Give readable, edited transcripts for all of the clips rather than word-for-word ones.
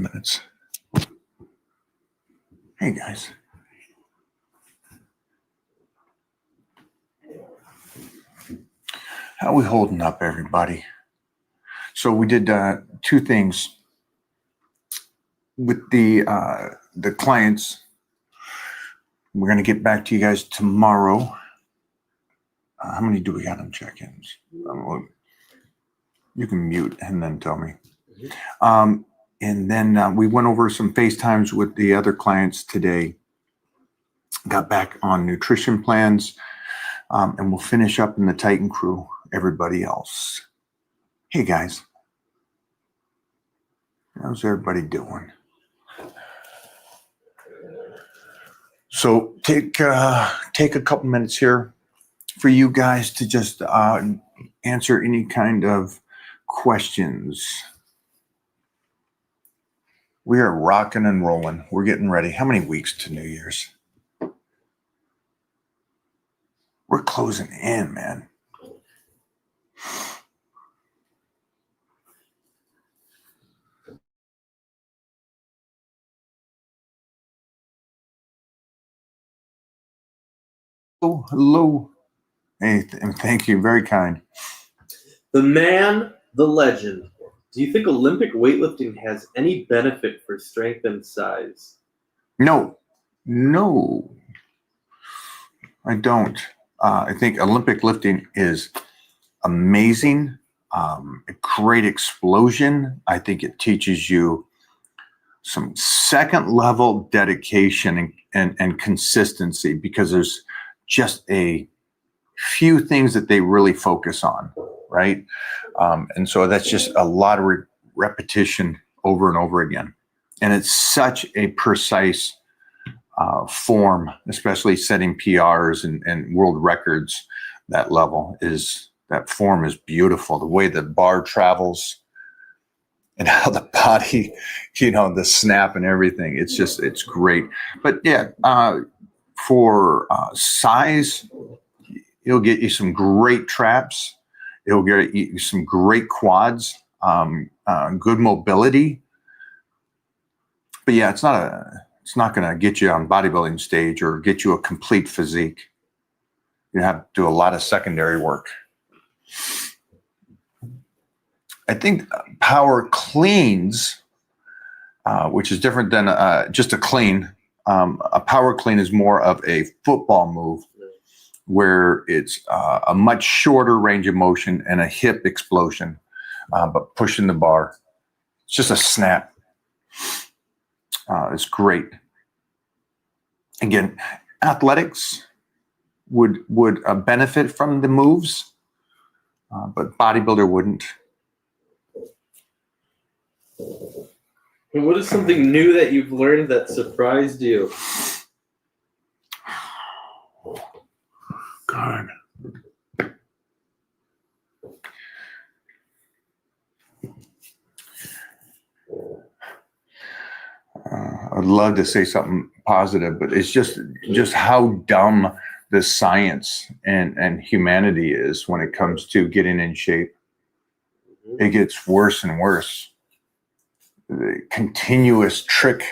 minutes. Hey guys. How are we holding up, everybody? So we did two things with the clients. We're going to get back to you guys tomorrow. How many do we got on check-ins? You can mute and then tell me. And then we went over some FaceTimes with the other clients today. Got back on nutrition plans, and we'll finish up in the Titan crew. Everybody else. Hey guys, how's everybody doing? So take a couple minutes here for you guys to just answer any kind of questions. We are rocking and rolling. We're getting ready. How many weeks to New Year's? We're closing in, man. Oh, hello. Hey, and thank you. Very kind. The man, the legend. Do you think Olympic weightlifting has any benefit for strength and size? No, I don't. I think Olympic lifting is amazing. A great explosion. I think it teaches you some second level dedication and consistency, because there's just a few things that they really focus on, right? And so that's just a lot of repetition over and over again. And it's such a precise form, especially setting PRs and world records. That form is beautiful. The way the bar travels and how the body, the snap and everything. It's great. But yeah, for size, it'll get you some great traps. It'll get you some great quads, good mobility. But yeah, it's not going to get you on bodybuilding stage or get you a complete physique. You have to do a lot of secondary work. I think power cleans, which is different than just a clean. A power clean is more of a football move, where it's a much shorter range of motion and a hip explosion, but pushing the bar. It's just a snap. It's great. Again, athletics would benefit from the moves, but bodybuilder wouldn't. And what is something new that you've learned that surprised you? God. I'd love to say something positive, but it's just how dumb the science and humanity is when it comes to getting in shape. It gets worse and worse. The continuous tricks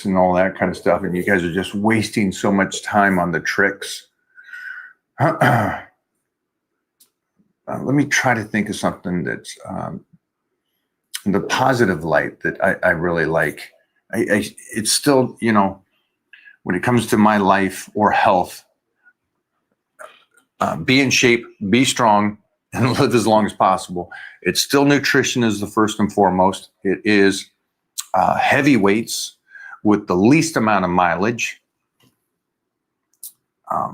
and all that kind of stuff, and you guys are just wasting so much time on the tricks. Let me try to think of something that's in the positive light that I really like. It's still, when it comes to my life or health, be in shape, be strong, and live as long as possible. It's still nutrition is the first and foremost. It is heavy weights with the least amount of mileage.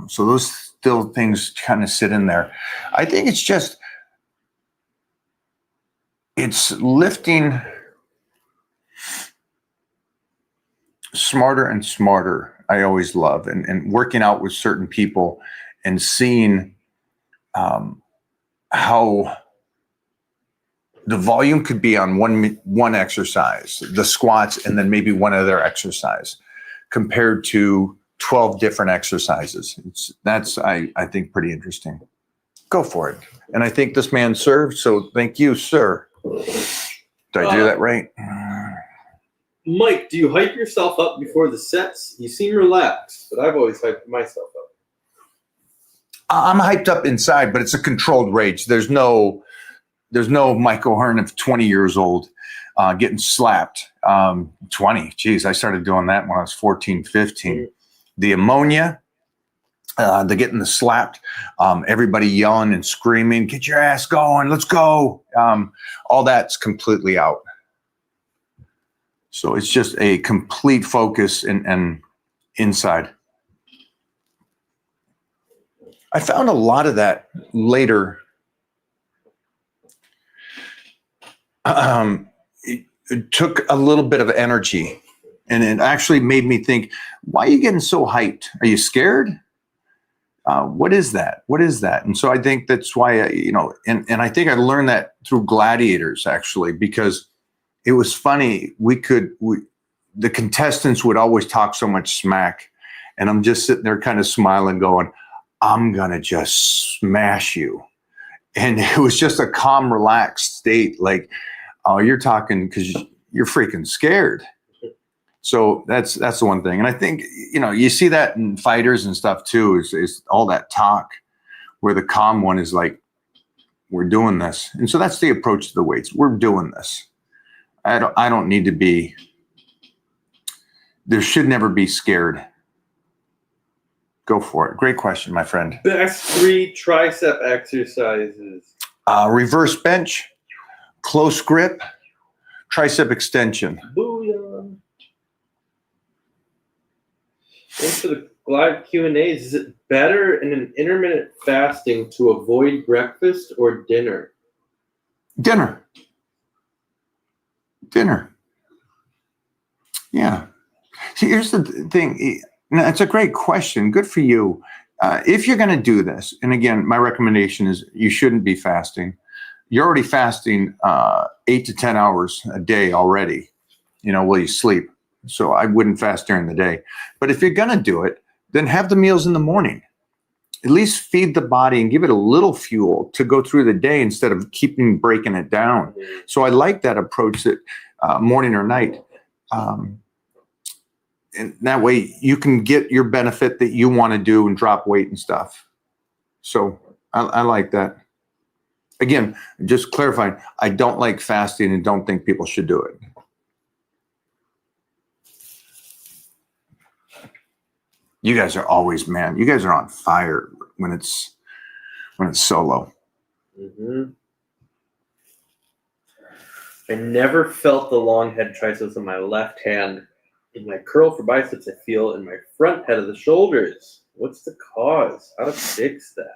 So those still things kind of sit in there. I think it's lifting smarter and smarter. I always love and working out with certain people and seeing how the volume could be on one exercise, the squats, and then maybe one other exercise, compared to 12 different exercises. That's I think pretty interesting. Go for it. And I think this man served, so thank you, sir. Did I do that right? Mike, do you hype yourself up before the sets? You seem relaxed, but I've always hyped myself up. I'm hyped up inside, but it's a controlled rage. There's no Mike O'Hearn of 20 years old getting slapped. 20, geez, I started doing that when I was 14, 15. The ammonia, the getting the slapped, everybody yelling and screaming, get your ass going, let's go. All that's completely out. So it's just a complete focus and inside. I found a lot of that later. It took a little bit of energy, and it actually made me think, why are you getting so hyped? Are you scared? What is that? What is that? And so I think that's why, and I think I learned that through Gladiators, actually, because it was funny. The contestants would always talk so much smack, and I'm just sitting there kind of smiling going, I'm going to just smash you. And it was just a calm, relaxed state. Like, oh, you're talking because you're freaking scared. So that's the one thing. And I think, you see that in fighters and stuff too, is all that talk where the calm one is like, we're doing this. And so that's the approach to the weights. We're doing this. I don't need to be, there should never be scared. Go for it. Great question, my friend. Best 3 tricep exercises. Reverse bench, close grip, tricep extension. Booyah. Thanks for the live Q&As. Is it better in an intermittent fasting to avoid breakfast or dinner? Dinner. Yeah. See, here's the thing. It's a great question. Good for you. If you're going to do this, and again, my recommendation is you shouldn't be fasting. You're already fasting 8 to 10 hours a day already, while you sleep. So I wouldn't fast during the day. But if you're going to do it, then have the meals in the morning. At least feed the body and give it a little fuel to go through the day instead of breaking it down. So I like that approach, that morning or night. And that way you can get your benefit that you want to do and drop weight and stuff. So I like that. Again, just clarifying, I don't like fasting and don't think people should do it. You guys are always, man, you guys are on fire when it's solo. Mm-hmm. I never felt the long head triceps in my left hand. In my curl for biceps, I feel in my front head of the shoulders. What's the cause? How to fix that?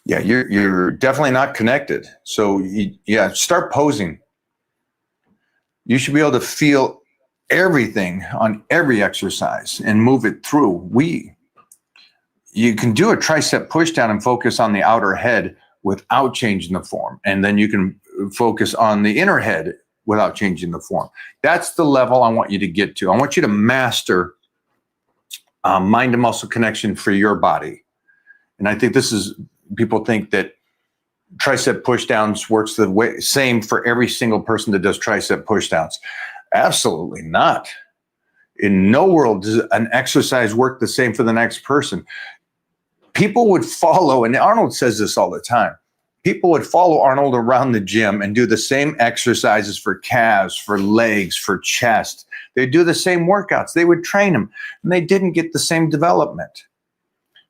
Yeah, you're definitely not connected. So start posing. You should be able to feel everything on every exercise and move it through. You can do a tricep push down and focus on the outer head without changing the form. And then you can focus on the inner head without changing the form. That's the level I want you to get to. I want you to master mind to muscle connection for your body. And I think people think that tricep push downs works the same for every single person that does tricep push downs. Absolutely not. In no world does an exercise work the same for the next person. People would follow, and Arnold says this all the time, people would follow Arnold around the gym and do the same exercises for calves, for legs, for chest. They'd do the same workouts. They would train them, and they didn't get the same development.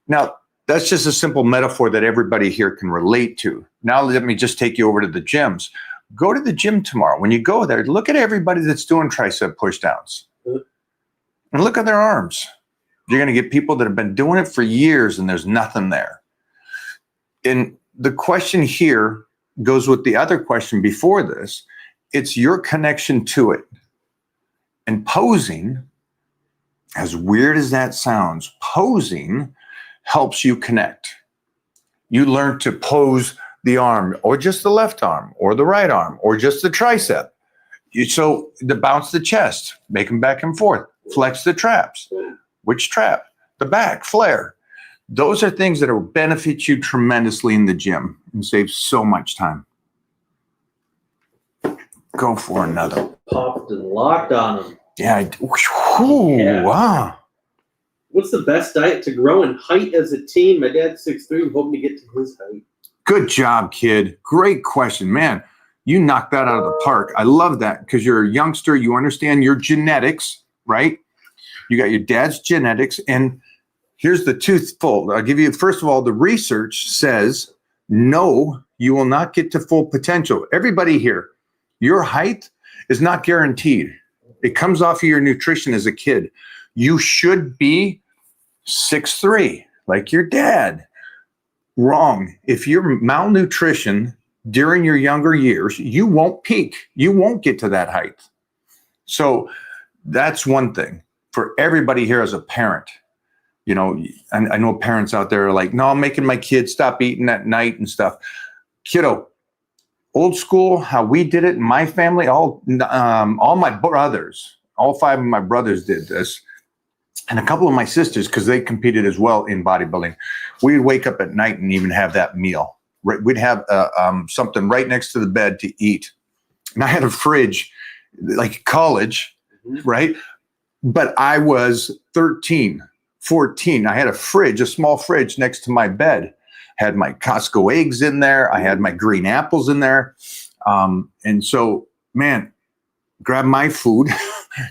Now, that's just a simple metaphor that everybody here can relate to. Now, let me just take you over to the gyms. Go to the gym tomorrow. When you go there, look at everybody that's doing tricep push downs. And look at their arms. You're going to get people that have been doing it for years, and there's nothing there. And the question here goes with the other question before this. It's your connection to it. And posing, as weird as that sounds, posing helps you connect. You learn to pose the arm, or just the left arm, or the right arm, or just the tricep. So to bounce the chest, make them back and forth, flex the traps. Which trap? The back, flare. Those are things that will benefit you tremendously in the gym and save so much time. Go for another. Popped and locked on them. Yeah. Ooh, Yeah. wow. What's the best diet to grow in height as a teen? My dad's 6'3", hoping to get to his height. Good job, kid. Great question, man. You knocked that out of the park. I love that because you're a youngster. You understand your genetics, right? You got your dad's genetics. And here's the twofold. I'll give you, first of all, the research says, no, you will not get to full potential. Everybody here, your height is not guaranteed. It comes off of your nutrition as a kid. You should be 6'3", like your dad. Wrong. If you're malnutrition during your younger years, you won't peak. You won't get to that height. So that's one thing for everybody here as a parent. You know, I know parents out there are like, no, I'm making my kids stop eating at night and stuff. Kiddo, old school, how we did it in my family, all my brothers, all 5 of my brothers did this. And a couple of my sisters, because they competed as well in bodybuilding, we'd wake up at night and even have that meal. We'd have something right next to the bed to eat. And I had a fridge, like college, right? But I was 13, 14. I had a fridge, a small fridge next to my bed. Had my Costco eggs in there. I had my green apples in there. And so, man, grab my food.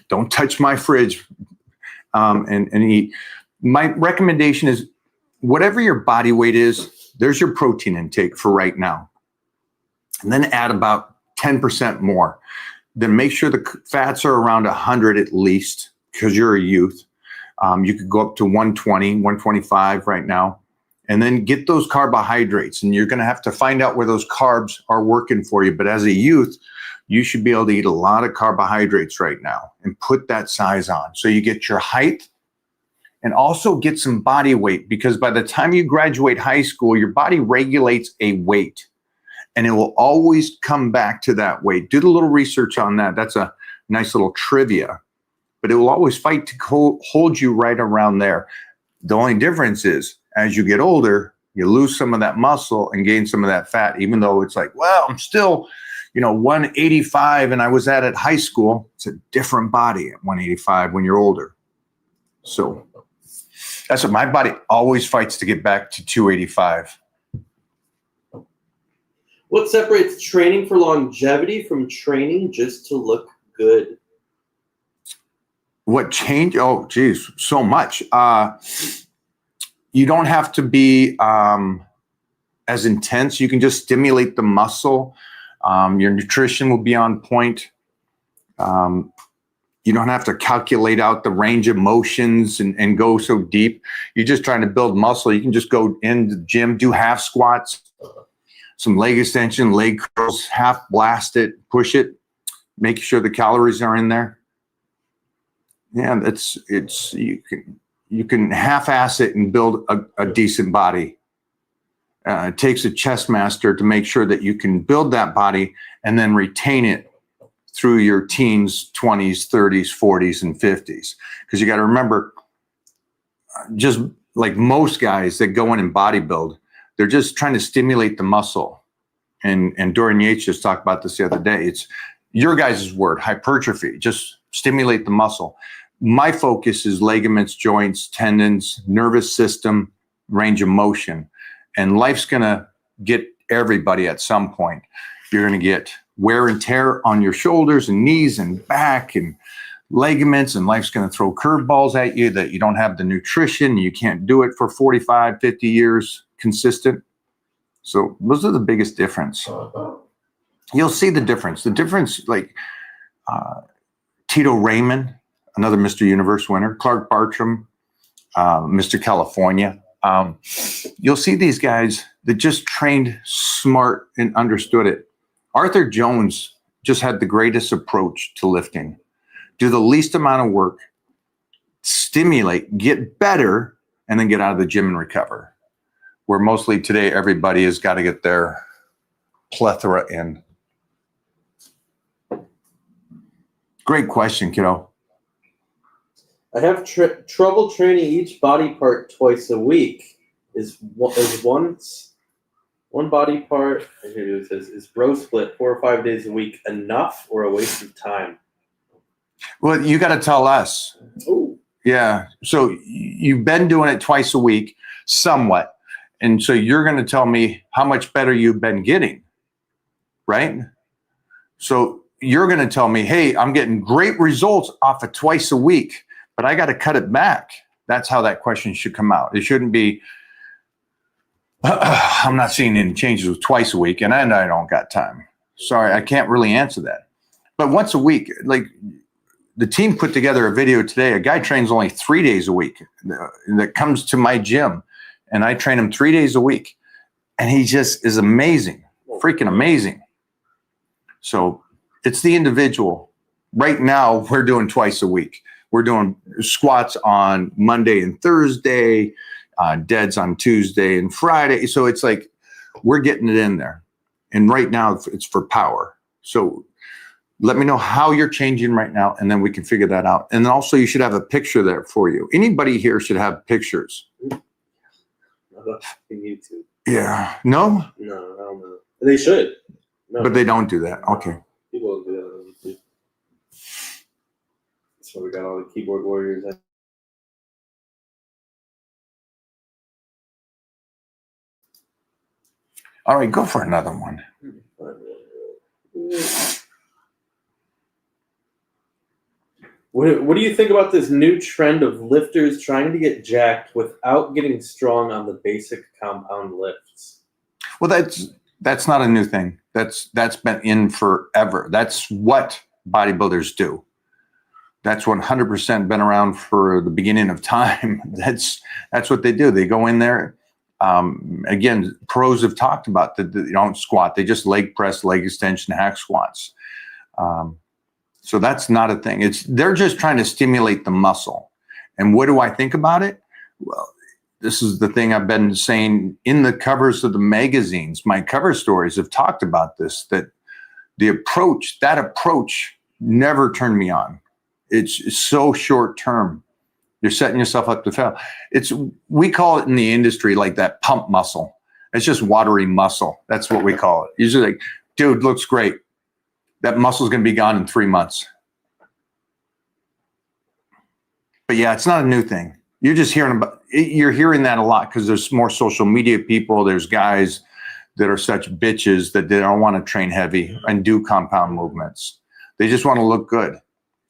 Don't touch my fridge. And eat. My recommendation is whatever your body weight is, there's your protein intake for right now. And then add about 10% more. Then make sure the fats are around 100 at least because you're a youth. You could go up to 120, 125 right now. And then get those carbohydrates. And you're going to have to find out where those carbs are working for you. But as a youth, you should be able to eat a lot of carbohydrates right now and put that size on. So you get your height and also get some body weight, because by the time you graduate high school, your body regulates a weight and it will always come back to that weight. Do a little research on that. That's a nice little trivia, but it will always fight to hold you right around there. The only difference is as you get older, you lose some of that muscle and gain some of that fat, even though it's like, well, I'm still 185 and I was at high school. It's a different body at 185 when you're older. So that's what my body always fights to get back to 285. What separates training for longevity from training just to look good? What changed? Oh, geez, so much. You don't have to be as intense. You can just stimulate the muscle. Your nutrition will be on point. You don't have to calculate out the range of motions and go so deep. You're just trying to build muscle. You can just go in the gym, do half squats, some leg extension, leg curls, half blast it, push it, make sure the calories are in there. Yeah, you can half-ass it and build a decent body. It takes a chess master to make sure that you can build that body and then retain it through your teens, 20s, 30s, 40s, and 50s. Because you got to remember, just like most guys that go in and bodybuild, they're just trying to stimulate the muscle. And Dorian Yates just talked about this the other day. It's your guys' word, hypertrophy, just stimulate the muscle. My focus is ligaments, joints, tendons, nervous system, range of motion. And life's going to get everybody at some point. You're going to get wear and tear on your shoulders and knees and back and ligaments, and life's going to throw curveballs at you that you don't have the nutrition. You can't do it for 45, 50 years consistent. So those are the biggest difference. You'll see the difference. The difference, like Tito Raymond, another Mr. Universe winner, Clark Bartram, Mr. California. You'll see these guys that just trained smart and understood it. Arthur Jones just had the greatest approach to lifting. Do the least amount of work, stimulate, get better, and then get out of the gym and recover. Where mostly today, everybody has got to get their plethora in. Great question, kiddo. I have trouble training each body part twice a week. Is once One body part. Here it says, is bro split 4 or 5 days a week enough or a waste of time? Well, you got to tell us. Oh, Yeah. So you've been doing it twice a week, somewhat. And so you're going to tell me how much better you've been getting, right? So you're going to tell me, hey, I'm getting great results off of twice a week, but I got to cut it back. That's how that question should come out. It shouldn't be, I'm not seeing any changes with twice a week and I don't got time. Sorry, I can't really answer that. But once a week, like the team put together a video today. A guy trains only 3 days a week that comes to my gym, and I train him 3 days a week. And he just is amazing, freaking amazing. So it's the individual. Right now, we're doing twice a week. We're doing squats on Monday and Thursday, deads on Tuesday and Friday. So it's like we're getting it in there. And right now, it's for power. So let me know how you're changing right now, and then we can figure that out. And then also, you should have a picture there for you. Anybody here should have pictures. YouTube. Yeah. No? No, I don't know. They should. No. But they don't do that. Okay. People don't do that on YouTube. That's why we got all the keyboard warriors. All right, go for another one. What do you think about this new trend of lifters trying to get jacked without getting strong on the basic compound lifts? Well, that's not a new thing. That's been in forever. That's what bodybuilders do. That's 100% been around for the beginning of time. That's what they do. They go in there. Again, pros have talked about that. They don't squat. They just leg press, leg extension, hack squats. So that's not a thing. They're just trying to stimulate the muscle. And what do I think about it? Well, this is the thing I've been saying in the covers of the magazines. My cover stories have talked about this, that that approach never turned me on. It's so short term. You're setting yourself up to fail. We call it in the industry like that pump muscle. It's just watery muscle. That's what we call it. Usually like, dude, looks great. That muscle's going to be gone in 3 months. But yeah, it's not a new thing. You're hearing that a lot because there's more social media people. There's guys that are such bitches that they don't want to train heavy and do compound movements. They just want to look good.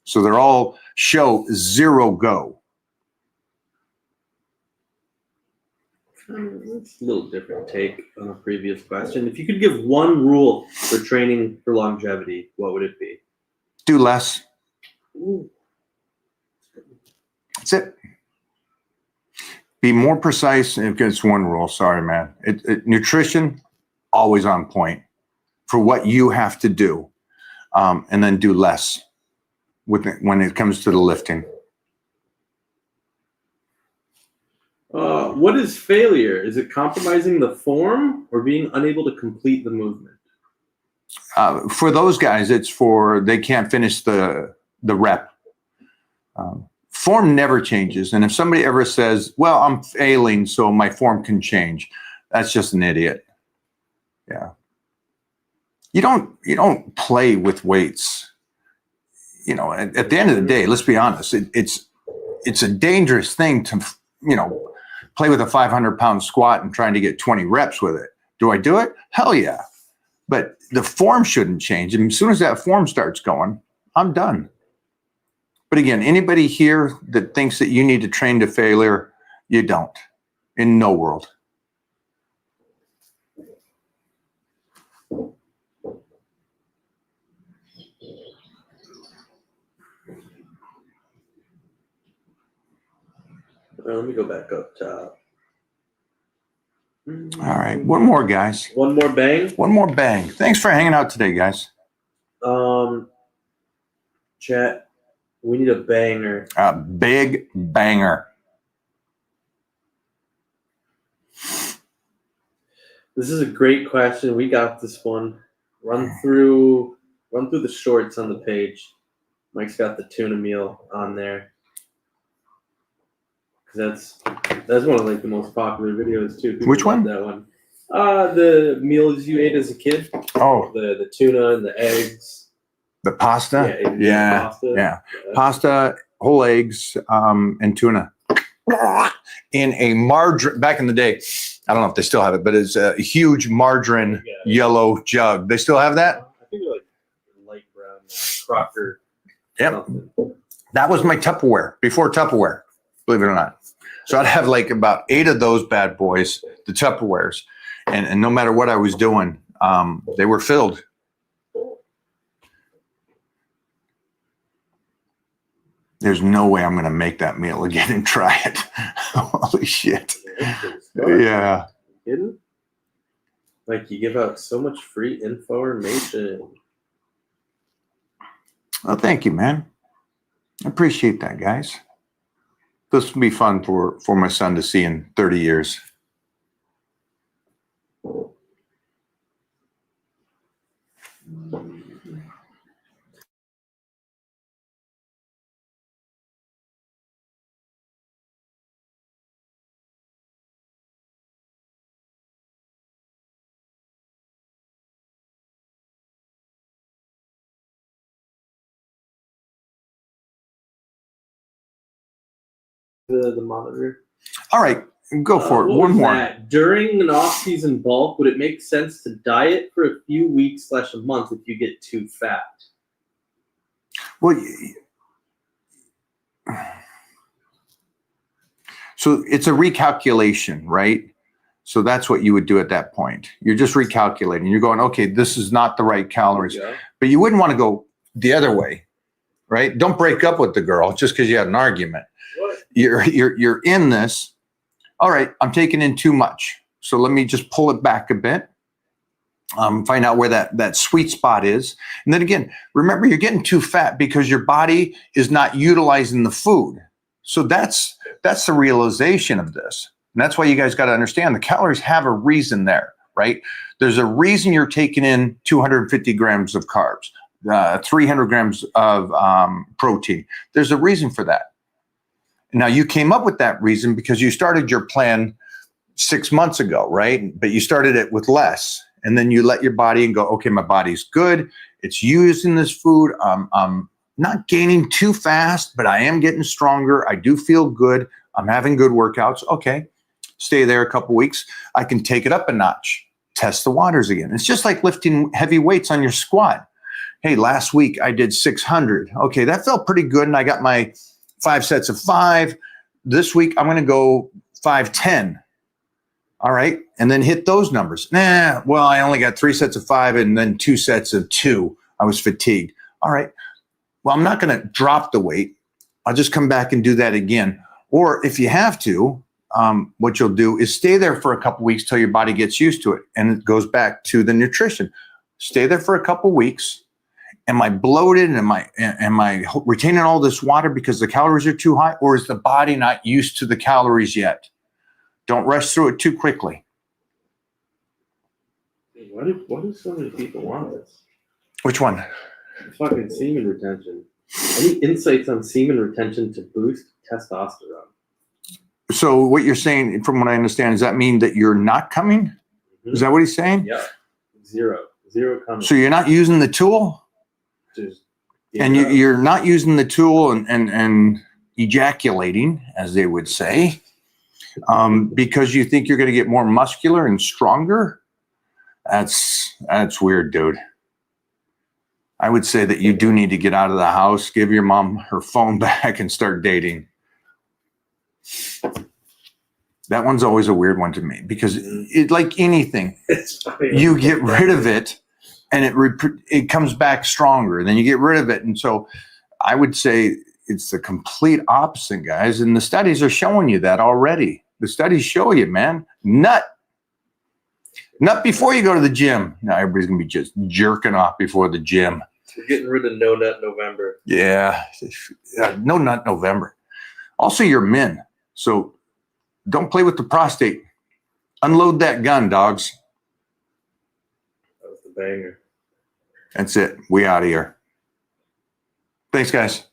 So they're all show zero go. It's a little different take on a previous question. If you could give one rule for training for longevity, what would it be? Do less. Ooh. That's it. Be more precise. It's one rule. Sorry, man. Nutrition, always on point for what you have to do. And then do less when it comes to the lifting. What is failure? Is it compromising the form or being unable to complete the movement? For those guys, it's they can't finish the rep. Form never changes. And if somebody ever says, well, I'm failing, so my form can change, that's just an idiot. Yeah. You don't play with weights. At the end of the day, let's be honest, it's a dangerous thing to, play with a 500-pound squat and trying to get 20 reps with it. Do I do it? Hell yeah. But the form shouldn't change. And as soon as that form starts going, I'm done. But again, anybody here that thinks that you need to train to failure, you don't. In no world. Let me go back up top. All right. One more, guys. One more bang? One more bang. Thanks for hanging out today, guys. Chat, we need a banger. A big banger. This is a great question. We got this one. Run through the shorts on the page. Mike's got the tuna meal on there. That's one of the most popular videos too. People Which one? That one. The meals you ate as a kid. Oh, The tuna and the eggs. the pasta? Yeah. Pasta. Yeah. Pasta, whole eggs, and tuna. In a margarine, back in the day, I don't know if they still have it, but it's a huge margarine yellow jug. They still have that? I think they're like light brown, Crocker. Yep. Something. That was my Tupperware, before Tupperware, believe it or not. So I'd have like about 8 of those bad boys, the Tupperwares. And no matter what I was doing, they were filled. There's no way I'm going to make that meal again and try it. Holy shit. Yeah. Kidding? Like, you give out so much free information. Well, thank you, man. I appreciate that, guys. This will be fun for my son to see in 30 years. The monitor. All right, go for it. One more. That? During an off-season bulk, would it make sense to diet for a few weeks / a month if you get too fat? Well, so it's a recalculation, right? So that's what you would do at that point. You're just recalculating. You're going, okay, this is not the right calories. Yeah. But you wouldn't want to go the other way, right? Don't break up with the girl just because you had an argument. What? You're in this. All right, I'm taking in too much. So let me just pull it back a bit. Find out where that sweet spot is. And then again, remember, you're getting too fat because your body is not utilizing the food. So that's the realization of this. And that's why you guys got to understand the calories have a reason there, right? There's a reason you're taking in 250 grams of carbs, 300 grams of protein. There's a reason for that. Now, you came up with that reason because you started your plan 6 months ago, right? But you started it with less. And then you let your body and go, okay, my body's good. It's using this food. I'm not gaining too fast, but I am getting stronger. I do feel good. I'm having good workouts. Okay, stay there a couple weeks. I can take it up a notch, test the waters again. It's just like lifting heavy weights on your squat. Hey, last week I did 600. Okay, that felt pretty good. And I got my 5 sets of 5. This week I'm going to go 510. All right. And then hit those numbers. Well, I only got 3 sets of 5 and then 2 sets of 2. I was fatigued. All right. Well, I'm not going to drop the weight. I'll just come back and do that again. Or if you have to, what you'll do is stay there for a couple weeks till your body gets used to it. And it goes back to the nutrition. Stay there for a couple weeks. Am I bloated? Am I retaining all this water because the calories are too high? Or is the body not used to the calories yet? Don't rush through it too quickly. Why do so many people want this? Which one? Fucking semen retention. Any insights on semen retention to boost testosterone? So what you're saying, from what I understand, does that mean that you're not coming? Mm-hmm. Is that what he's saying? Yeah. Zero coming. So you're not using the tool? And you're not using the tool and ejaculating, as they would say, because you think you're going to get more muscular and stronger? That's weird, dude. I would say that you do need to get out of the house, give your mom her phone back, and start dating. That one's always a weird one to me because it, like anything, you get rid of it and it comes back stronger. Then you get rid of it. And so I would say it's the complete opposite, guys. And the studies are showing you that already. The studies show you, man, nut before you go to the gym. Now everybody's going to be just jerking off before the gym. We're getting rid of no nut November. Yeah, no nut November. Also, you're men. So don't play with the prostate. Unload that gun, dogs. That was the banger. That's it. We out of here. Thanks, guys.